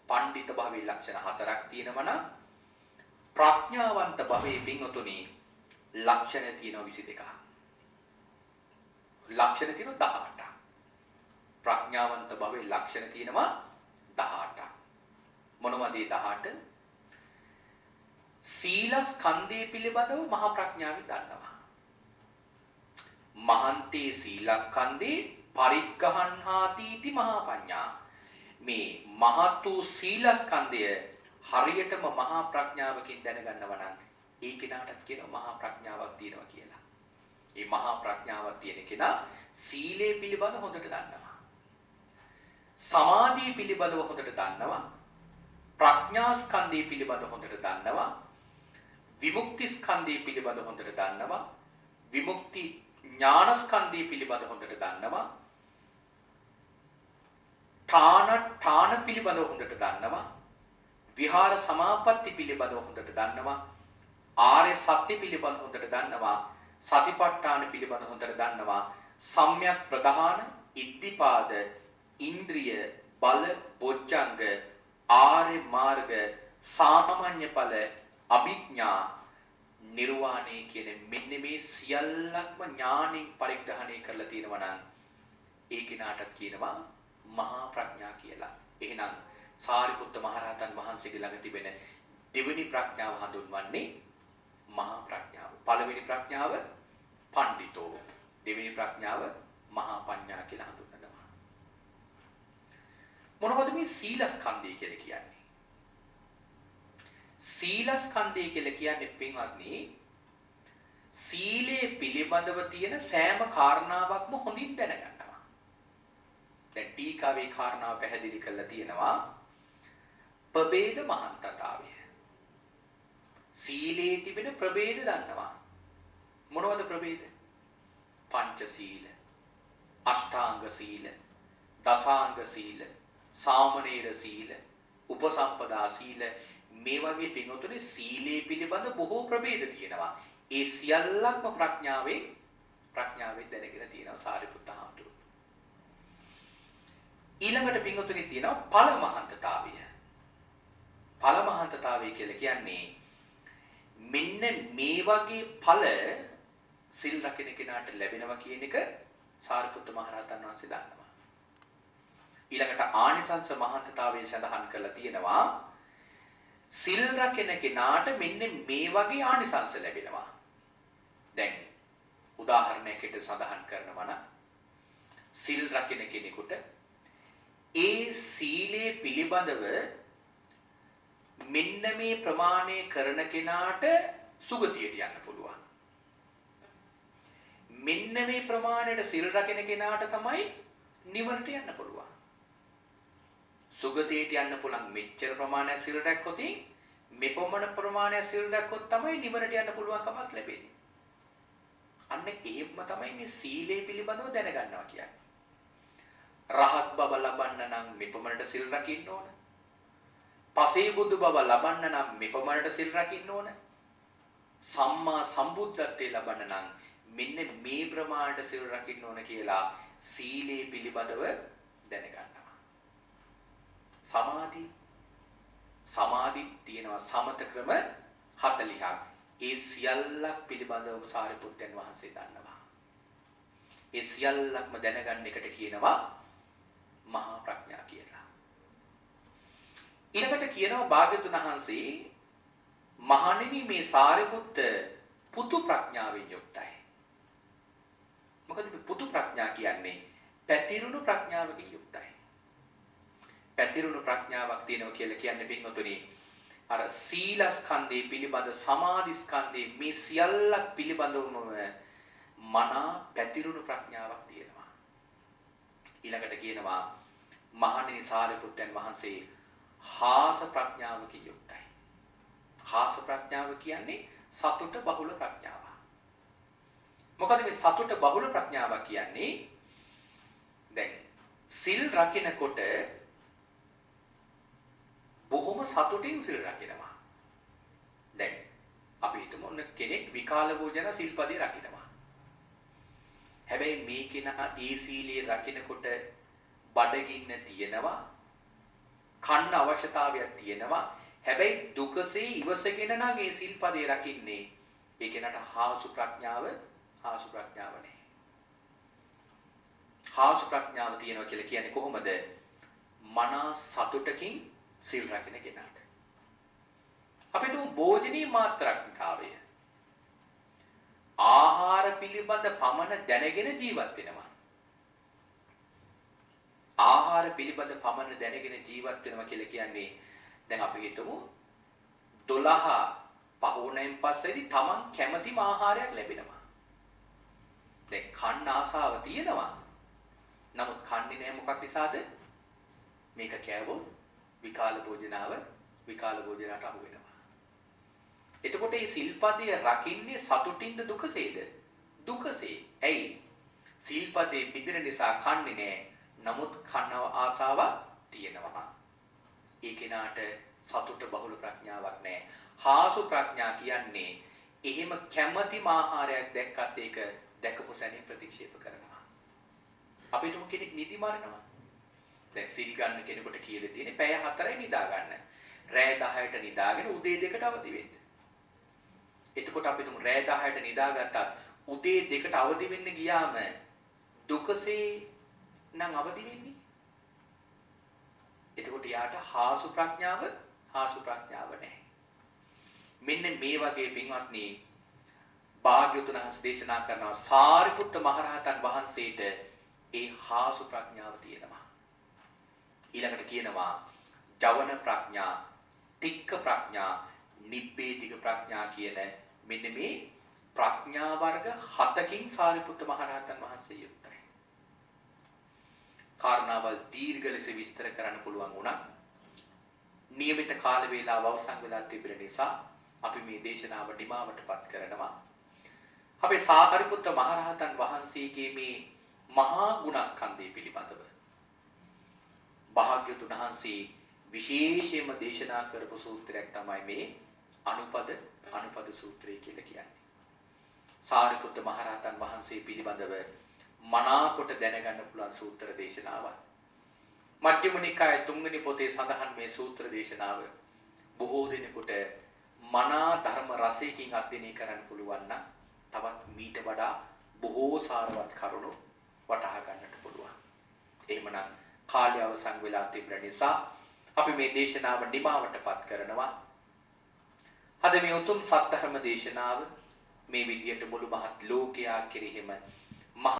පණ්ඩිත භවයේ ලක්ෂණ 4ක් තියෙනවා නම් ප්‍රඥාවන්ත භවයේ පින්වතුනි ලක්ෂණ තියෙනවා 22ක්. ලක්ෂණ තියෙනවා 18ක්. ප්‍රඥාවන්ත භවයේ ලක්ෂණ තියෙනවා 18ක්. මොනවද මේ 18? සීලස්කන්ධය පිළිබඳව මහා ප්‍රඥාවෙන් දන්නවා. මහන්තේ සීලස්කන්ධේ පරිග්ගහන්හාතිති මහා පඤ්ඤා. මේ මහත් වූ සීලස්කන්ධය හරියටම මහා ප්‍රඥාවකින් දැනගන්නවා නම් ඒ කෙනාටත් කියනවා මහා ප්‍රඥාවක් තියෙනවා කියලා. මේ මහා ප්‍රඥාවක් තියෙන කෙනා සීලය පිළිබඳව හොඳට දන්නවා. සමාධිය පිළිබඳව හොඳට දන්නවා. ප්‍රඥා ස්කන්ධය පිළිබඳව හොඳට දන්නවා. විමුක්ති ස්කන්ධය පිළිබඳව හොඳට දන්නවා. විමුක්ති ඥාන ස්කන්ධය පිළිබඳව හොඳට දන්නවා. ඨාන පිළිබඳව හොඳට දන්නවා. විහාර සමාපatti පිළිබඳව හොඳට දන්නවා. ආර්ය සත්‍ය පිළිබඳව හොඳට දන්නවා. සතිපට්ඨාන පිළිබඳව හොඳට දන්නවා. සම්‍යක් ප්‍රධාන, ඉද්ධිපාද, ඉන්ද්‍රිය, බල, බොජ්ජංග, ආර්ය මාර්ග, සාමාන්‍ය ඵල, අභිඥා, නිර්වාණය කියන මෙන්න මේ සියල්ලක්ම ඥාණයෙන් පරිග්‍රහණය කරලා තියෙනවා නම් ඒ කෙනාටත් කියනවා මහා ප්‍රඥා කියලා. එහෙනම් සාරිපුත්ත මහරහතන් වහන්සේගේ ළඟ තිබෙන දෙවෙනි ප්‍රඥාව හඳුන්වන්නේ මහා ප්‍රඥාව. පළවෙනි ප්‍රඥාව පණ්ඩිතෝ. දෙවෙනි ප්‍රඥාව මහා පඤ්ඤා කියලා හඳුන්වනවා. මොනවද මේ සීලස්කන්ධය කියලා කියන්නේ? සීලස්කන්ධය කියලා කියන්නේ පින්වත්නි සීලේ පිළිබඳව තියෙන සෑම කාරණාවක්ම හොඳින් දැනගන්නවා. දැන් ටීකාවේ කාරණාව පැහැදිලි කරලා තියෙනවා. ප්‍රභේද මහන්තතාවය. සීලේ තිබෙන ප්‍රභේද දන්නවා. මොනවද ප්‍රභේද? පංච සීල, අෂ්ටාංග සීල, දසාංග සීල, සාමණේර සීල, උපසම්පදා සීල මේ වගේ පින්වතුනි සීලේ පිළිබඳ බොහෝ ප්‍රභේද තියෙනවා. ඒ සියල්ලක්ම ප්‍රඥාවෙන් දැනගෙන තියෙනවා සාරිපුත්ත හාමුදුරුවෝ. ඊළඟට පින්වතුනි තියෙනවා ඵලමහන්තතාවය. ඵලමහන්තතාවය කියලා කියන්නේ මෙන්න මේ වගේ ඵල සිල් රකින්න කෙනාට ලැබෙනවා කියන එක සාරිපුත්ත මහරහතන් වහන්සේ දන්නවා. ඊළඟට ආනිසංස මහන්තතාවය සඳහන් කරලා තියෙනවා. සිල් රකින්න කෙනාට මෙන්න මේ වගේ ආනිසංස ලැබෙනවා. දැන් උදාහරණයකට සඳහන් කරනවා නම් සිල් රකින්න කෙනෙකුට ඒ සීලේ පිළිබඳව මෙන්න මේ ප්‍රමාණය කරන කෙනාට සුගතියට යන්න පුළුවන්. මෙන්න මේ ප්‍රමාණයට සිල් රකින්න කෙනාට තමයි නිවනට යන්න පුළුවන්. සුගතියට යන්න පුළුවන් මෙච්චර ප්‍රමාණයක් සිල් රැක්කොත් මෙපමණ ප්‍රමාණයක් සිල් රැක්කොත් තමයි නිවනට යන්න පුළුවන්කමක් ලැබෙන්නේ. අන්න එහෙම තමයි මේ සීලේ පිළිබඳව දැනගන්නවා කියන්නේ. රහත් බව ලබන්න නම් මෙපමණට සිල් රකින්න ඕන. පසේ බුදු බව ලබන්න නම් මෙපමණට සිල් රකින්න ඕන. සම්මා සම්බුද්ධත්වයේ ලබන්න නම් මෙන්න මේ ප්‍රමාණයට සිල් රකින්න ඕන කියලා සීලේ පිළිබඳව දැනගන්නවා. සමාධි තියෙනවා සමත ක්‍රම 40ක්. ඒ සියල්ලක් පිළිබඳව සාරිපුත්තයන් වහන්සේ දන්නවා. ඒ සියල්ලක්ම දැනගන්න එකට කියනවා මහා ප්‍රඥා කියලා. ඊළඟට කියනවා භාග්‍යවතුන් වහන්සේ මහණෙනි මේ සාරිපුත්ත පුතු ප්‍රඥාවෙන් යුක්තයි. මොකද මේ පුතු ප්‍රඥා කියන්නේ පැතිරුණු ප්‍රඥාවකින් යුක්තයි. පැතිරුණු ප්‍රඥාවක් තියෙනවා කියලා කියන්නේ පින්වතුනි අර සීලස්කන්ධය පිළිබඳ සමාධිස්කන්ධය මේ සියල්ලක් පිළිබඳවම මනා පැතිරුණු ප්‍රඥාවක් තියෙනවා. ඊළඟට කියනවා මහණෙනි සාරිපුත්තයන් වහන්සේ හාස ප්‍රඥාවකින් යුක්තයි. හාස ප්‍රඥාව කියන්නේ සතුට බහුල ප්‍රඥාව. මොකද මේ සතුට බහුල ප්‍රඥාව කියන්නේ දැන් සිල් රකින්නකොට බොහොම සතුටින් සිල් රකිනවා. දැන් අපි හිතමු කෙනෙක් විකාල භෝජන සිල්පදේ රකිනවා. හැබැයි මේ කෙනා ඒ සීලයේ රකින්නකොට බඩගින්න තියෙනවා. කන්න අවශ්‍යතාවයක් තියෙනවා. හැබැයි දුකසේ ඉවසගෙන නම් ඒ සිල්පදේ රකින්නේ. ඒ කෙනාට හාසු ප්‍රඥාව නැහැ. හාසු ප්‍රඥාව තියෙනවා කියලා කියන්නේ කොහොමද? මනා සතුටකින් සිල් රකින්න කෙනාට. අපිට භෝජනීය මාත්‍රාත්මකතාවය ආහාර පිළිබඳ පමණ දැනගෙන ජීවත් වෙනවා. ආහාර පිළිබඳ පමණ දැනගෙන ජීවත් වෙනවා කියලා කියන්නේ දැන් අපි හිතමු 12 පහුවෙන් පස්සේදී Taman කැමතිම ආහාරයක් ලැබෙනවා. දැන් කන්න ආසාව තියෙනවා. නමුත් කන්නේ නැහැ මොකක් නිසාද? මේක කෑවොත් විකාල භෝජනට අහු වෙනවා. එතකොට මේ සිල්පදයේ රකින්නේ සතුටින්ද දුකසේද? දුකසේ. ඇයි? සිල්පදේ පිළිදෙන නිසා කන්නේ නැහැ. නමුත් කන්න ආසාවක් තියෙනවා. ඒ කෙනාට සතුට බහුල ප්‍රඥාවක් නැහැ. හාසු ප්‍රඥා කියන්නේ එහෙම කැමැතිම ආහාරයක් දැක්කත් ඒක දැකපු සැනින් ප්‍රතික්ෂේප කරනවා. අපිට කෙනෙක් නිදි මරනවා. දැන් සිල් ගන්න කෙනෙකුට කියලා තියෙන්නේ පැය 4යි නිදා ගන්න. රෑ 10ට නිදාගෙන උදේ 2ට අවදි වෙන්න. එතකොට අපි තුමු රෑ 10ට නිදාගත්තා උදේ 2ට අවදි වෙන්න ගියාම දුකසේ නම් අවදි වෙන්නේ. එතකොට යාට හාසු ප්‍රඥාව නැහැ. මෙන්න මේ වගේ පින්වත්නි භාග්‍යවතුන් වහන්සේ දේශනා කරනවා සාරිපුත්ත මහරහතන් වහන්සේට ඒ හාසු ප්‍රඥාව තියෙනවා. ඊළඟට කියනවා ජවන ප්‍රඥා, තික්ක ප්‍රඥා, නිබ්බේධික ප්‍රඥා කියන මෙන්න මේ ප්‍රඥා වර්ග 7කින් සාරිපුත්ත මහරහතන් වහන්සේ යුක්තයි. කාරණාවල් දීර්ඝ ලෙස විස්තර කරන්න පුළුවන් වුණා. નિયમિત කාල වේලාව අවසන් වෙලා තිබෙන නිසා අපි මේ දේශනාව නිමාවටපත් කරනවා. අපේ සාරිපුත්ත මහරහතන් වහන්සේගේ මේ මහා ගුණස්කන්ධය පිළිබඳව භාග්‍යවතුන් වහන්සේ විශේෂයෙන්ම දේශනා කරපු සූත්‍රයක් තමයි මේ අනුපද සූත්‍රය කියලා කියන්නේ. සාරිපුත්ත මහරහතන් වහන්සේ පිළිබඳව මනාකොට දැනගන්න පුළුවන් සූත්‍ර දේශනාවක්. මජ්ක්‍ධිම නිකායේ 3 වෙනි පොතේ සඳහන් මේ සූත්‍ර දේශනාව බොහෝ දෙනෙකුට මනා ධර්ම රසයකින් අධ්‍යයනය කරන්න පුළුවන් නම් තවත් මීට වඩා බොහෝ සාරවත් කරුණු වටහා ගන්නට පුළුවන්. එහෙමනම් කාලය අවසන් වෙලා තිබෙන නිසා අපි මේ දේශනාව නිමාවටපත් කරනවා. අද මේ උතුම් සත්‍ය ධර්ම දේශනාව මේ විදියට මුළු මහත් ලෝකයා කෙරෙහිම